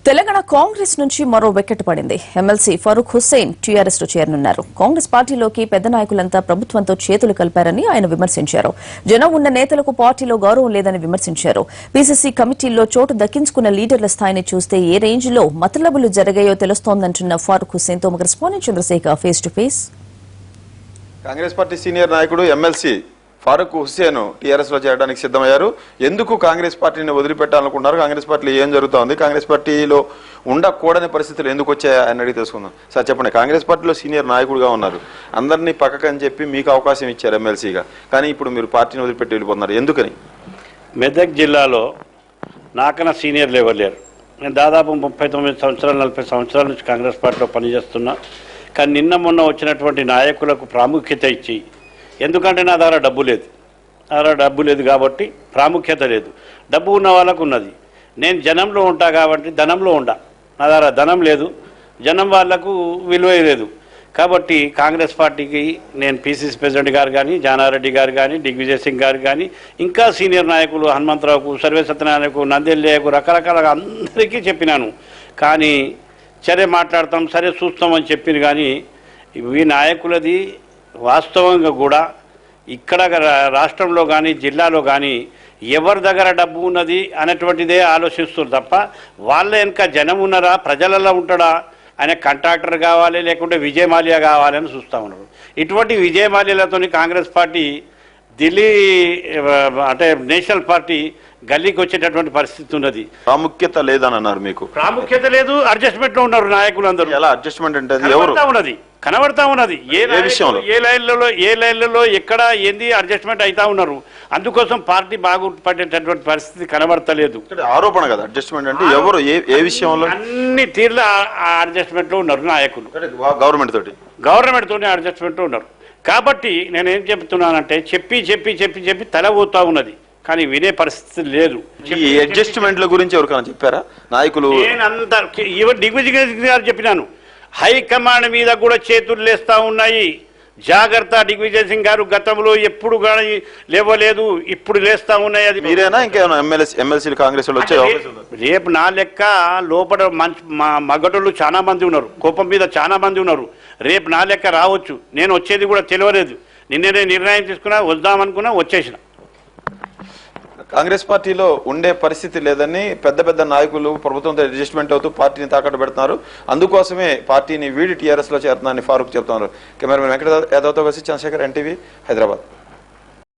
తెలంగాణ కాంగ్రెస్ నుంచి మరో వికెట్ పడింది. ఎమ్మెల్సీ ఫరూక్ హుస్సేన్ టీఆర్ఎస్ లో చేరనున్నారు. కాంగ్రెస్ పార్టీలోకి పెద్ద నాయకులంతా ప్రభుత్వంతో చేతులు కలిపారని ఆయన విమర్శించారు. జనం ఉన్న నేతలకు పార్టీలో గౌరవం లేదని విమర్శించారు. పీసీసీ కమిటీల్లో చోటు దక్కించుకున్న లీడర్ల స్థాయిని చూస్తే ఏ రేంజ్ లో మతలబులు జరిగాయో తెలుస్తోందంటున్న ఫరూక్ హుస్సేన్ తో correspondent Chandrasekhar face to face. Congress party senior నాయకుడు ఎమ్మెల్సీ ఫారూక్ హుస్సేన్ టీఆర్ఎస్ లో చేరడానికి సిద్ధమయ్యారు. ఎందుకు కాంగ్రెస్ పార్టీని వదిలిపెట్టాలనుకుంటున్నారు, కాంగ్రెస్ పార్టీలో ఏం జరుగుతోంది, కాంగ్రెస్ పార్టీలో ఉండకూడని పరిస్థితులు ఎందుకు వచ్చాయని అడిగి తెలుసుకుందాం. సార్ చెప్పండి, కాంగ్రెస్ పార్టీలో సీనియర్ నాయకుడుగా ఉన్నారు, అందరినీ పక్కకని చెప్పి మీకు అవకాశం ఇచ్చారు ఎమ్మెల్సీగా, కానీ ఇప్పుడు మీరు పార్టీని వదిలిపెట్టి వెళ్ళిపోతున్నారు, ఎందుకని? మెదక్ జిల్లాలో నాకన్నా సీనియర్లు ఎవరు లేరు. నేను దాదాపు 39 సంవత్సరాలు 40 సంవత్సరాల నుంచి కాంగ్రెస్ పార్టీలో పనిచేస్తున్నా. కానీ నిన్న మొన్న వచ్చినటువంటి నాయకులకు ప్రాముఖ్యత ఇచ్చి, ఎందుకంటే నా దగ్గర డబ్బు లేదు కాబట్టి ప్రాముఖ్యత లేదు. డబ్బు ఉన్న వాళ్ళకు ఉన్నది. నేను జనంలో ఉంటా కాబట్టి ధనంలో ఉండా. నా దగ్గర ధనం లేదు, జనం వాళ్లకు విలువ లేదు. కాబట్టి కాంగ్రెస్ పార్టీకి నేను పీసీసీ ప్రెసిడెంట్ గారు కానీ, జానారెడ్డి గారు కానీ, దిగ్విజయ్ సింగ్ గారు కానీ, ఇంకా సీనియర్ నాయకులు హనుమంతరావుకు, సర్వే సత్యనారాయణకు, నందెల్లేకు, రకరకాలుగా అందరికీ చెప్పినాను. కానీ సరే మాట్లాడతాం, సరే చూస్తామని చెప్పింది. కానీ ఈ నాయకులది వాస్తవంగా కూడా ఇక్కడ రాష్ట్రంలో కానీ జిల్లాలో కానీ ఎవరి దగ్గర డబ్బు ఉన్నది అనేటువంటిదే ఆలోచిస్తారు తప్ప వాళ్ళ వెనుక జనం ఉన్నారా, ప్రజలలో ఉంటాడా, ఆయన కాంట్రాక్టర్ కావాలి లేకుంటే విజయ్ మాల్యా కావాలని చూస్తూ ఉన్నారు. ఇటువంటి విజయ్ మాల్యాలతో కాంగ్రెస్ పార్టీ ఢిల్లీ అంటే నేషనల్ పార్టీ గల్లీకి వచ్చేటటువంటి పరిస్థితి ఉన్నది. ప్రాముఖ్యత లేదని అన్నారు. మీకు ప్రాముఖ్యత లేదు, అడ్జస్ట్మెంట్ లో ఉన్నారు నాయకులు అందరూ. ఎలా అడ్జస్ట్మెంట్ అంటే కనబడతా ఉన్నది ఏ లైన్లలో ఎక్కడ ఏంది అడ్జస్ట్మెంట్ అవుతా ఉన్నారు. అందుకోసం పార్టీ బాగుపడేటటువంటి పరిస్థితి కనబడతలేదు. ఆరోపణ కదా అడ్జస్ట్మెంట్ అంటే, ఎవరు ఏ విషయంలో? అన్ని తీర్ల అడ్జస్ట్మెంట్ లో ఉన్నారు నాయకులు. గవర్నమెంట్ తోటి అడ్జస్ట్మెంట్ లో ఉన్నారు. కాబట్టి నేనేం చెప్తున్నానంటే, చెప్పి తల పోతా ఉన్నది, కానీ వినే పరిస్థితి లేదు. ఈ అడ్జస్ట్మెంట్ల గురించి ఎవరికైనా చెప్పారా నాయకులు? నేనంతా దిగ్విజయ్ గారు చెప్పినాను. హైకమాండ్ మీద కూడా చేతులు లేస్తా ఉన్నాయి, జాగ్రత్త. దిగ్విజయ్ సింగ్ గారు గతంలో ఎప్పుడు కానీ లేవలేదు, ఇప్పుడు లేస్తా ఉన్నాయి. అది మీరేనా ఇంకేమైనా ఎమ్మెల్సీలు కాంగ్రెస్ వాళ్ళు వచ్చే? రేపు నా లెక్క లోపల మగటోళ్ళు చాలా మంది ఉన్నారు, కోపం మీద చాలా మంది ఉన్నారు. రేపు నా లెక్క రావచ్చు. నేను వచ్చేది కూడా తెలియలేదు. నిన్ననే నిర్ణయం తీసుకున్నా, వద్దామనుకున్నా, వచ్చేసిన. కాంగ్రెస్ పార్టీలో ఉండే పరిస్థితి లేదని పెద్ద నాయకులు ప్రభుత్వంతో అడ్జస్ట్మెంట్ అవుతూ పార్టీని తాకట్టు పెడుతున్నారు. అందుకోసమే పార్టీని వీడి టీఆర్ఎస్ లో చేరుతున్నారని ఫారూక్ చెప్తున్నారు. కెమెరామెన్ వెంకట యాదవ్తో కలిసి చంద్రశేఖర్, ఎన్టీవీ, హైదరాబాద్.